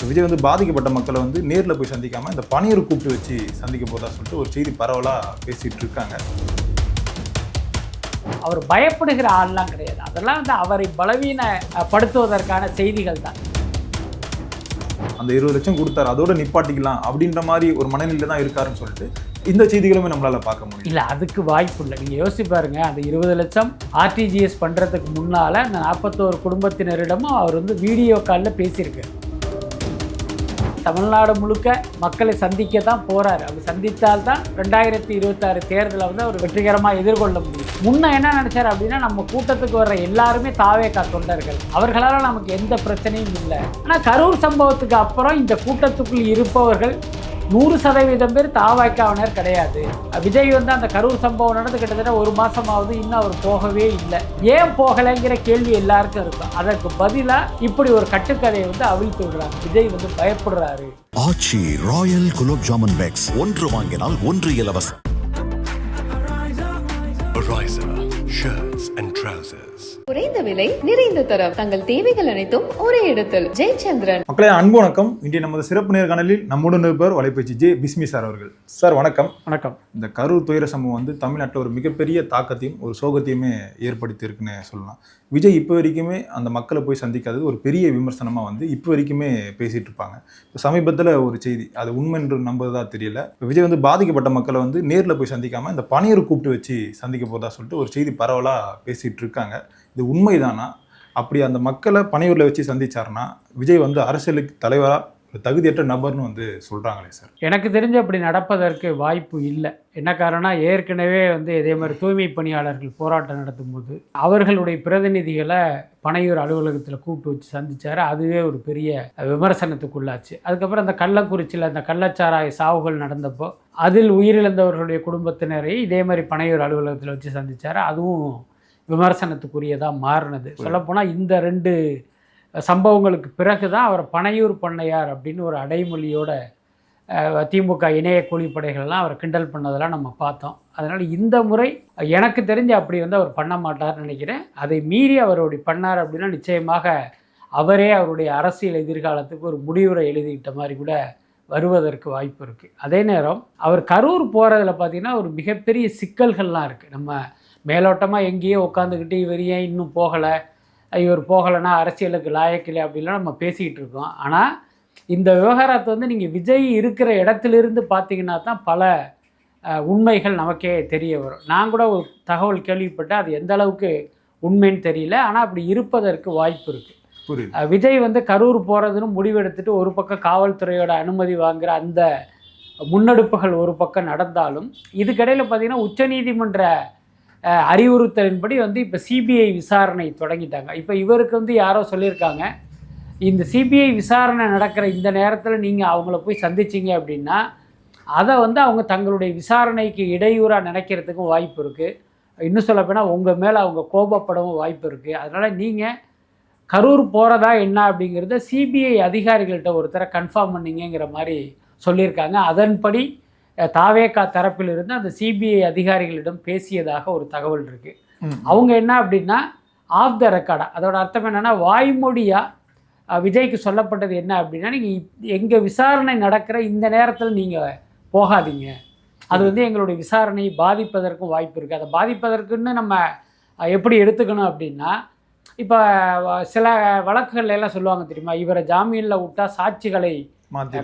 விஜய் வந்து பாதிக்கப்பட்ட மக்களை வந்து நேரில் போய் சந்திக்காமல் இந்த பணியரை கூப்பிட்டு வச்சு சந்திக்க போதா சொல்லிட்டு ஒரு செய்தி பரவலாக பேசிகிட்டு இருக்காங்க. அவர் பயப்படுகிற ஆள்லாம் கிடையாது. அதெல்லாம் வந்து அவரை பலவீனப்படுத்துவதற்கான செய்திகள் தான். அந்த 20 லட்சம் கொடுத்தாரு, அதோட நிப்பாட்டிக்கலாம் அப்படின்ற மாதிரி ஒரு மனநிலையில் தான் இருக்காருன்னு சொல்லிட்டு இந்த செய்திகளுமே நம்மளால் பார்க்க முடியும். இல்லை, அதுக்கு வாய்ப்பு இல்லை. நீங்கள் யோசிச்சு பாருங்க, அந்த 20 லட்சம் ஆர்டிஜிஎஸ் பண்ணுறதுக்கு முன்னால் அந்த 41 குடும்பத்தினரிடமும் அவர் வந்து வீடியோ காலில் பேசியிருக்காரு. தமிழ்நாடு முழுக்க மக்களை சந்திக்க தான் போகிறாரு. அவர் சந்தித்தால்தான் 2026 தேர்தலை வந்து அவர் வெற்றிகரமாக எதிர்கொள்ள முடியும். முன்ன என்ன நினச்சார் அப்படின்னா, நம்ம கூட்டத்துக்கு வர்ற எல்லாருமே தாவேகா தொண்டர்கள், அவர்களால் நமக்கு எந்த பிரச்சனையும் இல்லை. ஆனால் கரூர் சம்பவத்துக்கு அப்புறம் இந்த கூட்டத்துக்குள் இருப்பவர்கள் 100% பேர் தாவேகாவினர் கிடையாது. விஜய் வந்து அந்த கரூர் சம்பவம் நடந்து கிட்டத்தட்ட 1 மாதமாவது இன்னும் அவர் போகவே இல்லை. ஏன் போகலைங்கிற கேள்வி எல்லாருக்கும் இருக்கும். அதற்கு பதிலாக இப்படி ஒரு கட்டுக்கதையை வந்து அவிழ்த்து விடுறாங்க. விஜய் வந்து பயப்படுறாரு. ஆச்சி ராயல் குலோப் ஜாமுன் பேக்ஸ் 1 வாங்கினால் 1 இலவசம். குறைந்த விலை, நிறைந்த தரம், தங்கள் தேவைகள் அனைத்தும் ஒரே இடத்தில். ஜெயச்சந்திரன். மக்களே, அன்பு வணக்கம். இன்றைய நமது சிறப்பு நேர்காணலில் நம்முடன் இருப்பவர் வலைப்பேச்சு ஜே பிஸ்மி சார் அவர்கள். சார் வணக்கம். வணக்கம். இந்த கரூர் துயர சம்பவம் வந்து தமிழ்நாட்டில் ஒரு மிகப்பெரிய தாக்கத்தையும் ஒரு சோகத்தையுமே ஏற்படுத்தி இருக்குன்னு சொல்லலாம். விஜய் இப்போ வரைக்குமே அந்த மக்களை போய் சந்திக்காதது ஒரு பெரிய விமர்சனமாக வந்து இப்போ வரைக்குமே பேசிகிட்டு இருப்பாங்க. இப்போ சமீபத்தில் ஒரு செய்தி, அது உண்மை என்று நம்புறதா தெரியல. இப்போ விஜய் வந்து பாதிக்கப்பட்ட மக்களை வந்து நேரில் போய் சந்திக்காமல் இந்த பணியரை கூப்பிட்டு வச்சு சந்திக்க போதா சொல்லிட்டு ஒரு செய்தி பரவலாக பேசிகிட்டு இருக்காங்க. இது உண்மைதானா? அப்படி அந்த மக்களை பணியூரில் வச்சு சந்திச்சாருன்னா விஜய் வந்து அரசியலுக்கு தலைவராக தகுதியற்ற நபர்னு வந்து சொல்கிறாங்களே சார். எனக்கு தெரிஞ்சு அப்படி நடப்பதற்கு வாய்ப்பு இல்லை. என்ன காரணம், ஏற்கனவே வந்து இதே மாதிரி தூய்மை பணியாளர்கள் போராட்டம் நடத்தும் போது அவர்களுடைய பிரதிநிதிகளை பனையூர் அலுவலகத்தில் கூப்பிட்டு வச்சு சந்தித்தார். அதுவே ஒரு பெரிய விமர்சனத்துக்குள்ளாச்சு. அதுக்கப்புறம் அந்த கள்ளக்குறிச்சியில் அந்த கள்ளச்சாராய சாவுகள் நடந்தப்போ அதில் உயிரிழந்தவர்களுடைய குடும்பத்தினரை இதே மாதிரி பனையூர் அலுவலகத்தில் வச்சு சந்தித்தார். அதுவும் விமர்சனத்துக்குரியதாக மாறினது. சொல்லப்போனால் இந்த 2 சம்பவங்களுக்கு பிறகு தான் அவர் பனையூர் பண்ணையார் அப்படின்னு ஒரு அடைமொழியோட திமுக இணைய கூலிப்படைகள்லாம் அவர் கிண்டல் பண்ணதெல்லாம் நம்ம பார்த்தோம். அதனால் இந்த முறை எனக்கு தெரிஞ்சு அப்படி வந்து அவர் பண்ண மாட்டார்னு நினைக்கிறேன். அதை மீறி அவர் அப்படி பண்ணார் அப்படின்னா நிச்சயமாக அவரே அவருடைய அரசியல் எதிர்காலத்துக்கு ஒரு முடிவுரை எழுதிக்கிட்ட மாதிரி கூட வருவதற்கு வாய்ப்பு இருக்குது. அதே நேரம் அவர் கரூர் போகிறதுல பார்த்திங்கன்னா ஒரு மிகப்பெரிய சிக்கல்கள்லாம் இருக்குது. நம்ம மேலோட்டமாக எங்கேயோ உட்காந்துக்கிட்டு இவர் ஏன் இன்னும் போகலை, இவர் போகலைன்னா அரசியலுக்கு லாயக்கில்லை அப்படின்லாம் நம்ம பேசிக்கிட்டு இருக்கோம். ஆனால் இந்த விவகாரத்தை வந்து நீங்கள் விஜய் இருக்கிற இடத்துலேருந்து பார்த்தீங்கன்னா தான் பல உண்மைகள் நமக்கே தெரிய வரும். நான் கூட ஒரு தகவல் கேள்விப்பட்டேன், அது எந்த அளவுக்கு உண்மைன்னு தெரியல. ஆனால் அப்படி இருப்பதற்கு வாய்ப்பு இருக்குது. விஜய் வந்து கரூர் போகிறதுன்னு முடிவெடுத்துட்டு ஒரு பக்கம் காவல்துறையோட அனுமதி வாங்குகிற அந்த முன்னெடுப்புகள் ஒரு பக்கம் நடந்தாலும் இதுக்கிடையில் பார்த்திங்கன்னா உச்சநீதிமன்ற அறிவுறுத்தலின்படி வந்து இப்போ சிபிஐ விசாரணை தொடங்கிட்டாங்க. இப்போ இவருக்கு வந்து யாரோ சொல்லியிருக்காங்க, இந்த சிபிஐ விசாரணை நடக்கிற இந்த நேரத்தில் நீங்கள் அவங்கள போய் சந்திச்சிங்க அப்படின்னா அதை வந்து அவங்க தங்களுடைய விசாரணைக்கு இடையூறாக நினைக்கிறதுக்கும் வாய்ப்பு இருக்குது. இன்னும் சொல்லப்போனால் உங்கள் மேலே அவங்க கோபப்படவும் வாய்ப்பு இருக்குது. அதனால் நீங்கள் கரூர் போகிறதா என்ன அப்படிங்கிறத சிபிஐ அதிகாரிகள்கிட்ட ஒருத்தரை கன்ஃபார்ம் பண்ணிங்கிற மாதிரி சொல்லியிருக்காங்க. அதன்படி தாவேகா தரப்பில் இருந்து அந்த சிபிஐ அதிகாரிகளிடம் பேசியதாக ஒரு தகவல் இருக்குது. அவங்க என்ன அப்படின்னா ஆஃப் த ரெக்கார்டாக, அதோட அர்த்தம் என்னென்னா வாய்மொழியாக விஜய்க்கு சொல்லப்பட்டது என்ன அப்படின்னா, நீங்கள் எங்கள் விசாரணை நடக்கிற இந்த நேரத்தில் நீங்கள் போகாதீங்க, அது வந்து எங்களுடைய விசாரணையை பாதிப்பதற்கும் வாய்ப்பு இருக்குது. அதை பாதிப்பதற்குன்னு நம்ம எப்படி எடுத்துக்கணும் அப்படின்னா, இப்போ சில வழக்குகள் எல்லாம் சொல்லுவாங்க தெரியுமா, இவரை ஜாமீனில் விட்டால் சாட்சிகளை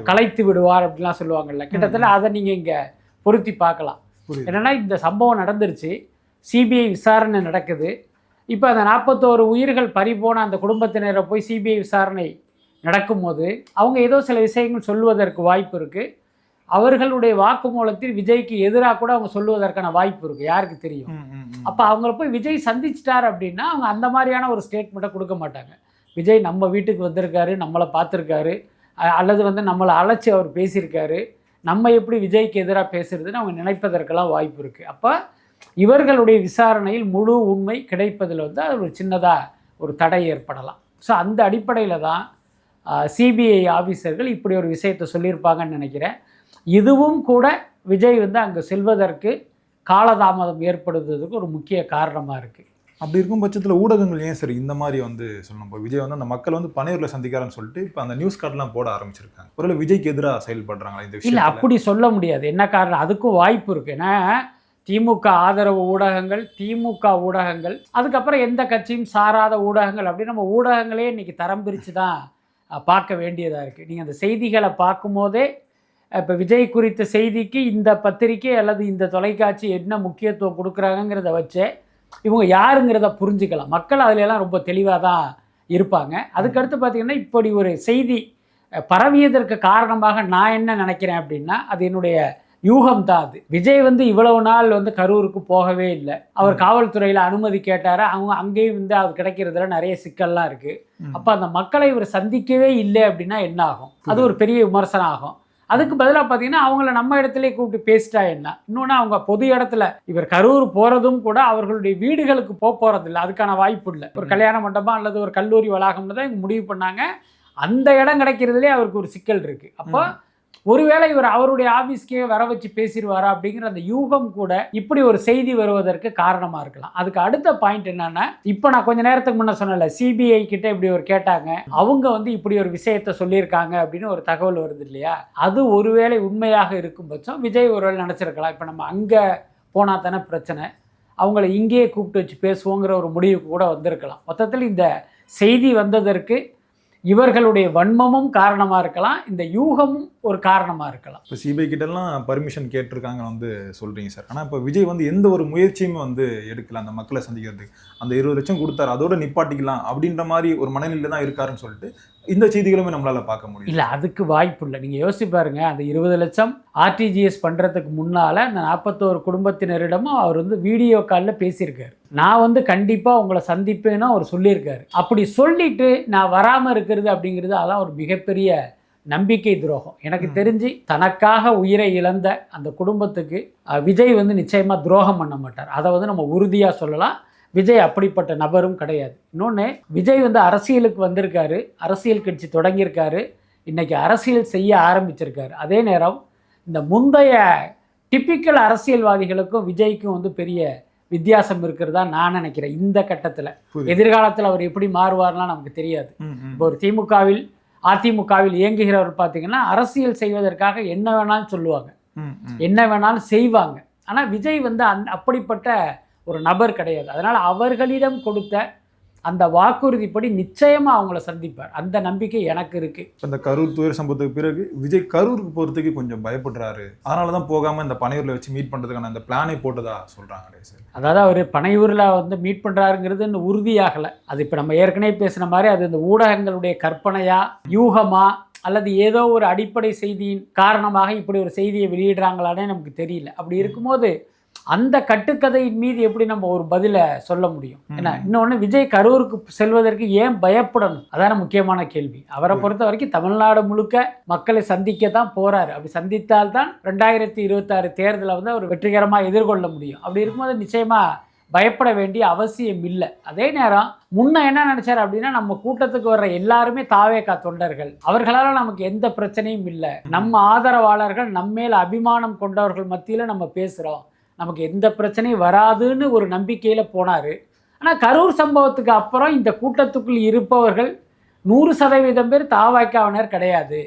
கலைத்து விடுவார் அப்படின்லாம் சொல்லுவாங்கல்ல. கிட்டத்தட்ட அதை நீங்கள் இங்கே பொருத்தி பார்க்கலாம். என்னென்னா, இந்த சம்பவம் நடந்துருச்சு, சிபிஐ விசாரணை நடக்குது. இப்போ அந்த 41 உயிர்கள் பறிபோன அந்த குடும்பத்தினரை போய் சிபிஐ விசாரணை நடக்கும்போது அவங்க ஏதோ சில விஷயங்கள் சொல்லுவதற்கு வாய்ப்பு இருக்குது. அவர்களுடைய வாக்குமூலத்தில் விஜய்க்கு எதிராக கூட அவங்க சொல்லுவதற்கான வாய்ப்பு இருக்குது, யாருக்கு தெரியும். அப்போ அவங்கள போய் விஜய் சந்திச்சிட்டார் அப்படின்னா அவங்க அந்த மாதிரியான ஒரு ஸ்டேட்மெண்ட்டை கொடுக்க மாட்டாங்க. விஜய் நம்ம வீட்டுக்கு வந்திருக்காரு, நம்மளை பார்த்துருக்காரு, அல்லது வந்து நம்மளை அழைச்சி அவர் பேசியிருக்காரு, நம்ம எப்படி விஜய்க்கு எதிராக பேசுறதுன்னு அவங்க நினைப்பதற்கெல்லாம் வாய்ப்பு இருக்குது. அப்போ இவர்களுடைய விசாரணையில் முழு உண்மை கிடைப்பதில் வந்து அது ஒரு சின்னதாக ஒரு தடை ஏற்படலாம். ஸோ அந்த அடிப்படையில் தான் சிபிஐ ஆஃபீஸர்கள் இப்படி ஒரு விஷயத்தை சொல்லியிருப்பாங்கன்னு நினைக்கிறேன். இதுவும் கூட விஜய் வந்து அங்கே செல்வதற்கு காலதாமதம் ஏற்படுவதற்கு ஒரு முக்கிய காரணமாக இருக்குது. அப்படி இருக்கும் பட்சத்தில் ஊடகங்கள் ஏன் சரி இந்த மாதிரி வந்து சொல்லணும்? இப்போ விஜய் வந்து அந்த மக்கள் வந்து பனையூரில் சந்திக்கிறான்னு சொல்லிட்டு இப்போ அந்த நியூஸ் கார்டெலாம் போட ஆரம்பிச்சிருக்காங்க. ஒருவேளை விஜய்க்கு எதிராக செயல்படுறாங்களா இந்த இல்லை, விஷயம்? அப்படி சொல்ல முடியாது. என்ன காரணம், அதுக்கும் வாய்ப்பு இருக்குது. ஏன்னா திமுக ஆதரவு ஊடகங்கள், திமுக ஊடகங்கள், அதுக்கப்புறம் எந்த கட்சியும் சாராத ஊடகங்கள், அப்படின்னு நம்ம ஊடகங்களே இன்றைக்கி தரம் பிரித்து தான் பார்க்க வேண்டியதாக இருக்குது. நீங்கள் அந்த செய்திகளை பார்க்கும்போதே இப்போ விஜய் குறித்த செய்திக்கு இந்த பத்திரிகை அல்லது இந்த தொலைக்காட்சி என்ன முக்கியத்துவம் கொடுக்குறாங்கிறத வச்சே இவங்க யாருங்கிறத புரிஞ்சுக்கலாம். மக்கள் அதிலெல்லாம் ரொம்ப தெளிவாக தான் இருப்பாங்க. அதுக்கடுத்து பார்த்திங்கன்னா இப்படி ஒரு செய்தி பரவியதற்கு காரணமாக நான் என்ன நினைக்கிறேன் அப்படின்னா, அது என்னுடைய யூகம் தான். அது விஜய் வந்து இவ்வளவு நாள் வந்து கரூருக்கு போகவே இல்லை. அவர் காவல்துறையில் அனுமதி கேட்டார். அவங்க அங்கேயும் வந்து அது கிடைக்கிறதுல நிறைய சிக்கல்லாம் இருக்குது. அப்போ அந்த மக்களை இவர் சந்திக்கவே இல்லை அப்படின்னா என்ன ஆகும்? அது ஒரு பெரிய விமர்சனம் ஆகும். அதுக்கு பதிலாக பார்த்தீங்கன்னா அவங்கள நம்ம இடத்துல கூப்பிட்டு பேசிட்டா என்ன? இன்னொன்று அவங்க பொது இடத்துல இவர் கரூர் போகிறதும் கூட அவர்களுடைய வீடுகளுக்கு போகிறதில்ல, அதுக்கான வாய்ப்பு இல்லை. ஒரு கல்யாண மண்டபம் அல்லது ஒரு கல்லூரி வளாகம்னு தான் இவங்க முடிவு பண்ணாங்க. அந்த இடம் கிடைக்கிறதுலே அவருக்கு ஒரு சிக்கல் இருக்குது. அப்போ ஒருவேளை இவர் அவருடைய ஆஃபீஸ்க்கே வர வச்சு பேசிடுவாரா அப்படிங்கிற அந்த யூகம் கூட இப்படி ஒரு செய்தி வருவதற்கு காரணமாக இருக்கலாம். அதுக்கு அடுத்த பாயிண்ட் என்னன்னா, இப்போ நான் கொஞ்சம் நேரத்துக்கு முன்னே சொன்னல, சிபிஐ கிட்ட இப்படி ஒரு கேட்டாங்க, அவங்க வந்து இப்படி ஒரு விஷயத்த சொல்லியிருக்காங்க அப்படின்னு ஒரு தகவல் வருது இல்லையா? அது ஒருவேளை உண்மையாக இருக்கும் பட்சம் விஜய் ஒருவேளை நினச்சிருக்கலாம், இப்போ நம்ம அங்கே போனால் தானே பிரச்சனை, அவங்கள இங்கேயே கூப்பிட்டு வச்சு பேசுவோங்கிற ஒரு முடிவுக்கு கூட வந்திருக்கலாம். மொத்தத்தில் இந்த செய்தி வந்ததற்கு இவர்களுடைய வன்மமும் காரணமாக இருக்கலாம், இந்த யூகமும் ஒரு காரணமாக இருக்கலாம். இப்போ சிபிஐ கிட்டலாம் பர்மிஷன் கேட்டிருக்காங்க வந்து சொல்கிறீங்க சார். ஆனால் இப்போ விஜய் வந்து எந்த ஒரு முயற்சியுமே வந்து எடுக்கல அந்த மக்களை சந்திக்கிறதுக்கு. அந்த 20 லட்சம் கொடுத்தாரு, அதோட நிப்பாட்டிக்கலாம் அப்படின்ற மாதிரி ஒரு மனநிலையில் தான் இருக்காருன்னு சொல்லிட்டு இந்த செய்திகளுமே நம்மளால் பார்க்க முடியும். இல்லை, அதுக்கு வாய்ப்பு இல்லை. நீங்கள் யோசிச்சு பாருங்க, அந்த 20 லட்சம் ஆர்டிஜிஎஸ் பண்ணுறதுக்கு முன்னால் அந்த 41 குடும்பத்தினரிடமும் அவர் வந்து வீடியோ காலில் பேசியிருக்காரு. நான் வந்து கண்டிப்பாக உங்களை சந்திப்பேன்னு அவர் சொல்லியிருக்காரு. அப்படி சொல்லிட்டு நான் வராமல் இருக்கிறது அப்படிங்கிறது அதான் ஒரு மிகப்பெரிய நம்பிக்கை துரோகம். எனக்கு தெரிஞ்சு தனக்காக உயிரை இழந்த அந்த குடும்பத்துக்கு விஜய் வந்து நிச்சயமாக துரோகம் பண்ண மாட்டார். அதை வந்து நம்ம உறுதியாக சொல்லலாம். விஜய் அப்படிப்பட்ட நபரும் கிடையாது. இன்னொன்று, விஜய் வந்து அரசியலுக்கு வந்திருக்காரு, அரசியல் கட்சி தொடங்கியிருக்காரு, இன்றைக்கி அரசியல் செய்ய ஆரம்பிச்சிருக்காரு. அதே நேரம் இந்த முந்தைய டிப்பிக்கல் அரசியல்வாதிகளுக்கும் விஜய்க்கும் வந்து பெரிய வித்தியாசம் இருக்கிறதா நான் நினைக்கிறேன். இந்த கட்டத்தில் எதிர்காலத்தில் அவர் எப்படி மாறுவார்லாம் நமக்கு தெரியாது. இப்போ ஒரு அதிமுகவில் இயங்குகிறவர் பார்த்தீங்கன்னா அரசியல் செய்வதற்காக என்ன வேணாலும் சொல்லுவாங்க, என்ன வேணாலும் செய்வாங்க. ஆனால் விஜய் வந்து அப்படிப்பட்ட ஒரு நபர் கிடையாது. அதனால் அவர்களிடம் கொடுத்த அந்த வாக்குறுதிப்படி நிச்சயமாக அவங்கள சந்திப்பார். அந்த நம்பிக்கை எனக்கு இருக்குது. இந்த கரூர் துயர சம்பவத்துக்கு பிறகு விஜய் கரூருக்கு போகிறதுக்கு கொஞ்சம் பயப்படுறாரு. அதனால தான் போகாமல் இந்த பனையூரில் வச்சு மீட் பண்ணுறதுக்கான அந்த பிளானை போட்டதா சொல்கிறாங்க சார். அதாவது அவர் பனையூரில் வந்து மீட் பண்ணுறாருங்கிறது இன்னும் உறுதியாகலை. அது இப்போ நம்ம ஏற்கனவே பேசின மாதிரி அது இந்த ஊடகங்களுடைய கற்பனையா, யூகமா, அல்லது ஏதோ ஒரு அடிப்படை செய்தியின் காரணமாக இப்படி ஒரு செய்தியை வெளியிடுறாங்களானே நமக்கு தெரியல. அப்படி இருக்கும்போது அந்த கட்டுக்கதையின் மீது எப்படி நம்ம ஒரு பதிலை சொல்ல முடியும்? ஏன்னா இன்னொன்று, விஜய் கரூருக்கு செல்வதற்கு ஏன் பயப்படணும்? அதான முக்கியமான கேள்வி. அவரை பொறுத்த வரைக்கும் தமிழ்நாடு முழுக்க மக்களை சந்திக்க தான் போறாரு. அப்படி சந்தித்தால்தான் 2026 தேர்தலை வந்து அவர் வெற்றிகரமாக எதிர்கொள்ள முடியும். அப்படி இருக்கும்போது நிச்சயமா பயப்பட வேண்டிய அவசியம் இல்லை. அதே நேரம் முன்ன என்ன நினைச்சார் அப்படின்னா, நம்ம கூட்டத்துக்கு வர்ற எல்லாருமே தாவேகா தொண்டர்கள், அவர்களால் நமக்கு எந்த பிரச்சனையும் இல்லை, நம்ம ஆதரவாளர்கள் நம்மேல அபிமானம் கொண்டவர்கள் மத்தியில் நம்ம பேசுகிறோம், நமக்கு எந்த பிரச்சனையும் வராதுன்னு ஒரு நம்பிக்கையில் போனார். ஆனால் கரூர் சம்பவத்துக்கு அப்புறம் இந்த கூட்டத்துக்குள் இருப்பவர்கள் 100% பேர் தாவேகாவினர் கிடையாது.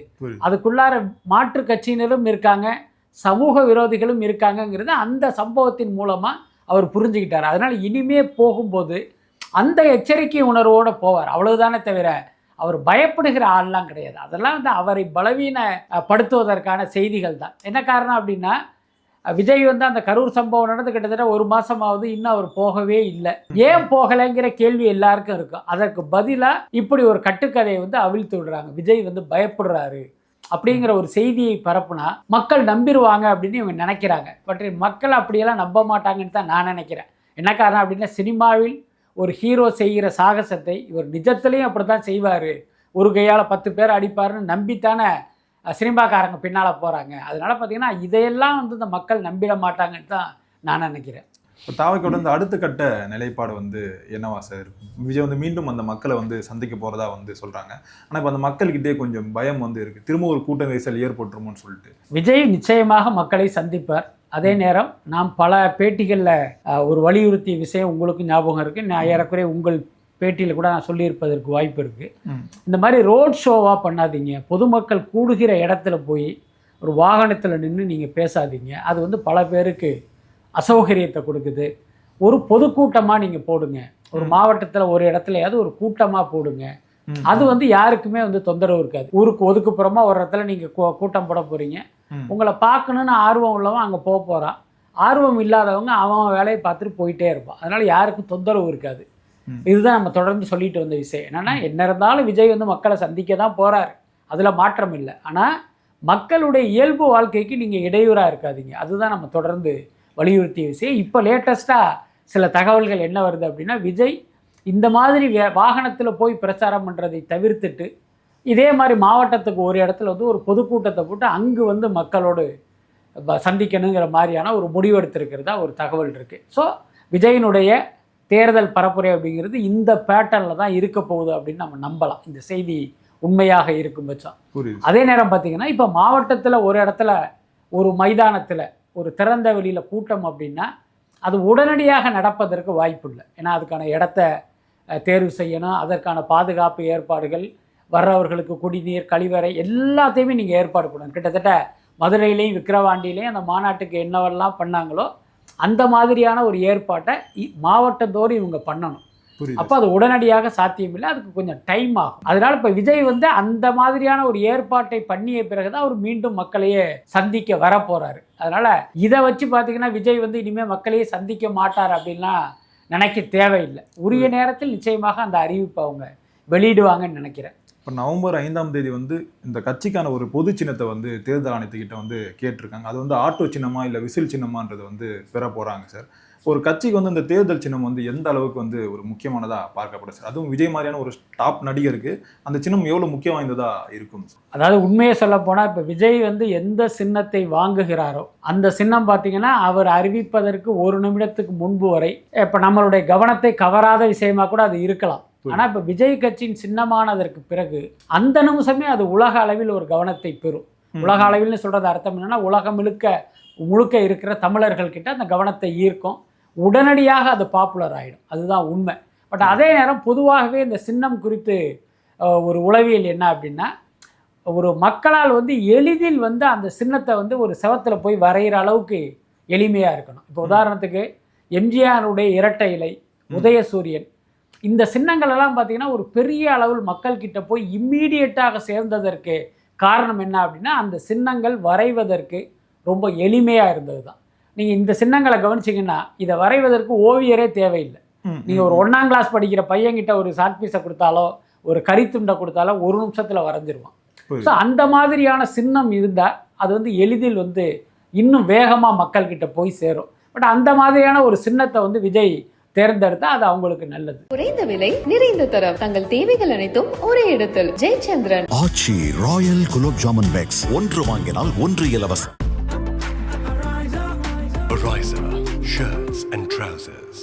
அதுக்குள்ளார மாற்று கட்சியினரும் இருக்காங்க, சமூக விரோதிகளும் இருக்காங்கங்கிறது அந்த சம்பவத்தின் மூலமாக அவர் புரிஞ்சுக்கிட்டார். அதனால் இனிமே போகும்போது அந்த எச்சரிக்கை உணர்வோடு போவார், அவ்வளவுதானே தவிர அவர் பயப்படுகிற ஆள்லாம் கிடையாது. அதெல்லாம் வந்து அவரை பலவீனப்படுத்துவதற்கான செய்திகள் தான். என்ன காரணம் அப்படின்னா, விஜய் வந்து அந்த கரூர் சம்பவம் நடந்து கிட்டத்தட்ட 1 மாதமாவது இன்னும் அவர் போகவே இல்லை. ஏன் போகலைங்கிற கேள்வி எல்லாருக்கும் இருக்கும். அதற்கு பதிலாக இப்படி ஒரு கட்டுக்கதையை வந்து அவிழ்த்து விடுறாங்க. விஜய் வந்து பயப்படுறாரு அப்படிங்கிற ஒரு செய்தியை பரப்புனா மக்கள் நம்பிடுவாங்க அப்படின்னு இவங்க நினைக்கிறாங்க. பட் மக்கள் அப்படியெல்லாம் நம்ப மாட்டாங்கன்னு தான் நான் நினைக்கிறேன். என்ன காரணம் அப்படின்னா, சினிமாவில் ஒரு ஹீரோ செய்கிற சாகசத்தை இவர் நிஜத்துலேயும் அப்படி தான் செய்வார், ஒரு கையால் 10 பேர் அடிப்பாருன்னு நம்பித்தானே சினிமாக்காரங்க பின்னால் போகிறாங்க. அதனால் பார்த்திங்கன்னா இதையெல்லாம் வந்து இந்த மக்கள் நம்பிட மாட்டாங்கன்னு தான் நான் நினைக்கிறேன். இப்போ தாவேக்காவோட இந்த அடுத்த கட்ட நிலைப்பாடு வந்து என்னவா சார் இருக்கும்? விஜய் வந்து மீண்டும் அந்த மக்களை வந்து சந்திக்க போகிறதா வந்து சொல்கிறாங்க. ஆனால் இப்போ அந்த மக்கள்கிட்டே கொஞ்சம் பயம் வந்து இருக்குது, திரும்ப ஒரு கூட்ட நெரிசல் ஏற்பட்டுருமோன்னு சொல்லிட்டு. விஜய் நிச்சயமாக மக்களை சந்திப்பார். அதே நேரம் நாம் பல பேட்டிகளில் ஒரு வலியுறுத்திய விஷயம் உங்களுக்கு ஞாபகம் இருக்குது. நான் ஏறக்குறைய உங்கள் பேட்டியில் கூட நான் சொல்லியிருப்பதற்கு வாய்ப்பு இருக்குது. இந்த மாதிரி ரோட் ஷோவாக பண்ணாதீங்க. பொதுமக்கள் கூடுகிற இடத்துல போய் ஒரு வாகனத்தில் நின்று நீங்கள் பேசாதீங்க. அது வந்து பல பேருக்கு அசௌகரியத்தை கொடுக்குது. ஒரு பொதுக்கூட்டமாக நீங்கள் போடுங்க. ஒரு மாவட்டத்தில் ஒரு இடத்துலையாவது ஒரு கூட்டமாக போடுங்க. அது வந்து யாருக்குமே வந்து தொந்தரவு இருக்காது. ஊருக்கு ஒதுக்குப்புறமா ஒரு இடத்துல நீங்கள் கூட்டம் போட போகிறீங்க. உங்களை பார்க்கணுன்னு ஆர்வம் உள்ளவன் அங்கே போகிறான். ஆர்வம் இல்லாதவங்க அவன் வேலையை பார்த்துட்டு போயிட்டே இருப்பான். அதனால் யாருக்கும் தொந்தரவு இருக்காது. இதுதான் நம்ம தொடர்ந்து சொல்லிட்டு வந்த விஷயம். என்னென்னா, என்ன இருந்தாலும் விஜய் வந்து மக்களை சந்திக்க தான் போகிறாரு, அதில் மாற்றம் இல்லை. ஆனால் மக்களுடைய இயல்பு வாழ்க்கைக்கு நீங்கள் இடையூறாக இருக்காதீங்க. அதுதான் நம்ம தொடர்ந்து வலியுறுத்திய விஷயம். இப்போ லேட்டஸ்ட்டாக சில தகவல்கள் என்ன வருது அப்படின்னா, விஜய் இந்த மாதிரி வாகனத்தில் போய் பிரச்சாரம் பண்ணுறதை தவிர்த்துட்டு இதே மாதிரி மாவட்டத்துக்கு ஒரு இடத்துல வந்து ஒரு பொதுக்கூட்டத்தை போட்டு அங்கு வந்து மக்களோடு சந்திக்கணுங்கிற மாதிரியான ஒரு முடிவெடுத்திருக்கிறதா ஒரு தகவல் இருக்குது. ஸோ விஜயினுடைய தேர்தல் பரப்புரை அப்படிங்கிறது இந்த பேட்டர்னில் தான் இருக்க போகுது அப்படின்னு நம்ம நம்பலாம், இந்த செய்தி உண்மையாக இருக்கும் பட்சம். அதே நேரம் பார்த்திங்கன்னா, இப்போ மாவட்டத்தில் ஒரு இடத்துல ஒரு மைதானத்தில் ஒரு திறந்த வெளியில் கூட்டம் அப்படின்னா அது உடனடியாக நடப்பதற்கு வாய்ப்பு இல்லை. ஏன்னா அதுக்கான இடத்த தேர்வு செய்யணும், அதற்கான பாதுகாப்பு ஏற்பாடுகள், வர்றவர்களுக்கு குடிநீர், கழிவறை எல்லாத்தையுமே நீங்கள் ஏற்பாடு பண்ணணும். கிட்டத்தட்ட மதுரையிலையும் விக்கிரவாண்டியிலையும் அந்த மாநாட்டுக்கு என்னவெல்லாம் பண்ணாங்களோ அந்த மாதிரியான ஒரு ஏற்பாட்டை மாவட்டத்தோடு இவங்க பண்ணணும். அப்போ அது உடனடியாக சாத்தியமில்லை, அதுக்கு கொஞ்சம் டைம் ஆகும். அதனால் இப்போ விஜய் வந்து அந்த மாதிரியான ஒரு ஏற்பாட்டை பண்ணிய பிறகுதான் அவர் மீண்டும் மக்களையே சந்திக்க வரப்போகிறாரு. அதனால் இதை வச்சு பார்த்தீங்கன்னா விஜய் வந்து இனிமேல் மக்களையே சந்திக்க மாட்டார் அப்படின்லாம் நினைக்க தேவையில்லை. உரிய நேரத்தில் நிச்சயமாக அந்த அறிவிப்பை அவங்க வெளியிடுவாங்கன்னு நினைக்கிறேன். இப்போ நவம்பர் 5ஆம் தேதி வந்து இந்த கட்சிக்கான ஒரு பொது சின்னத்தை வந்து தேர்தல் ஆணையத்துக்கிட்ட வந்து கேட்டிருக்காங்க. அது வந்து ஆட்டோ சின்னமா இல்லை விசில் சின்னமான்றது வந்து பெற போகிறாங்க சார். ஒரு கட்சிக்கு வந்து இந்த தேர்தல் சின்னம் வந்து எந்த அளவுக்கு வந்து ஒரு முக்கியமானதாக பார்க்கப்படுது சார்? அதுவும் விஜய் மாதிரியான ஒரு டாப் நடிகருக்கு அந்த சின்னம் எவ்வளோ முக்கியம் வாய்ந்ததாக இருக்கும்? அதாவது உண்மையை சொல்ல போனால் இப்போ விஜய் வந்து எந்த சின்னத்தை வாங்குகிறாரோ அந்த சின்னம் பார்த்தீங்கன்னா அவர் அறிவிப்பதற்கு ஒரு நிமிடத்துக்கு முன்பு வரை இப்போ நம்மளுடைய கவனத்தை கவராத விஷயமா கூட அது இருக்கலாம். ஆனால் இப்போ விஜய் கட்சியின் சின்னமானதற்கு பிறகு அந்த நிமிஷமே அது உலக அளவில் ஒரு கவனத்தை பெறும். உலக அளவில்னு சொல்கிறது அர்த்தம் என்னென்னா, உலகம் முழுக்க இருக்கிற தமிழர்கள் கிட்ட அந்த கவனத்தை ஈர்க்கும். உடனடியாக அது பாப்புலர் ஆகிடும். அதுதான் உண்மை. பட் அதே நேரம் பொதுவாகவே இந்த சின்னம் குறித்து ஒரு உளவியல் என்ன அப்படின்னா, ஒரு மக்களால் வந்து எளிதில் வந்து அந்த சின்னத்தை வந்து ஒரு செவத்தில் போய் வரைகிற அளவுக்கு எளிமையாக இருக்கணும். இப்போ உதாரணத்துக்கு எம்ஜிஆருடைய இரட்டை இலை, உதயசூரியன், இந்த சின்னங்களெல்லாம் பார்த்திங்கன்னா ஒரு பெரிய அளவில் மக்கள்கிட்ட போய் இம்மீடியட்டாக சேர்ந்ததற்கு காரணம் என்ன அப்படின்னா, அந்த சின்னங்கள் வரைவதற்கு ரொம்ப எளிமையாக இருந்தது தான். நீங்கள் இந்த சின்னங்களை கவனிச்சிங்கன்னா இதை வரைவதற்கு ஓவியரே தேவையில்லை. நீங்கள் ஒரு 1ஆம் கிளாஸ் படிக்கிற பையன்கிட்ட ஒரு ஷார்ட் பீஸை கொடுத்தாலோ ஒரு கரித்துண்டை கொடுத்தாலோ ஒரு நிமிஷத்தில் வரைஞ்சிருவான். ஸோ அந்த மாதிரியான சின்னம் இருந்தால் அது வந்து எளிதில் வந்து இன்னும் வேகமாக மக்கள்கிட்ட போய் சேரும். பட் அந்த மாதிரியான ஒரு சின்னத்தை வந்து விஜய் தேர்ந்தெடுத்தா அது அவங்களுக்கு நல்லது. குறைந்த விலை, நிறைந்த தரம், தங்கள் தேவைகள் அனைத்தும் ஒரே இடத்தில். ஜெயச்சந்திரன். ஆச்சி ராயல் குலோப் ஜாமன் பேக்ஸ், ஒன்று வாங்கினால் ஒன்று இலவசம். Ariza, shirts and trousers.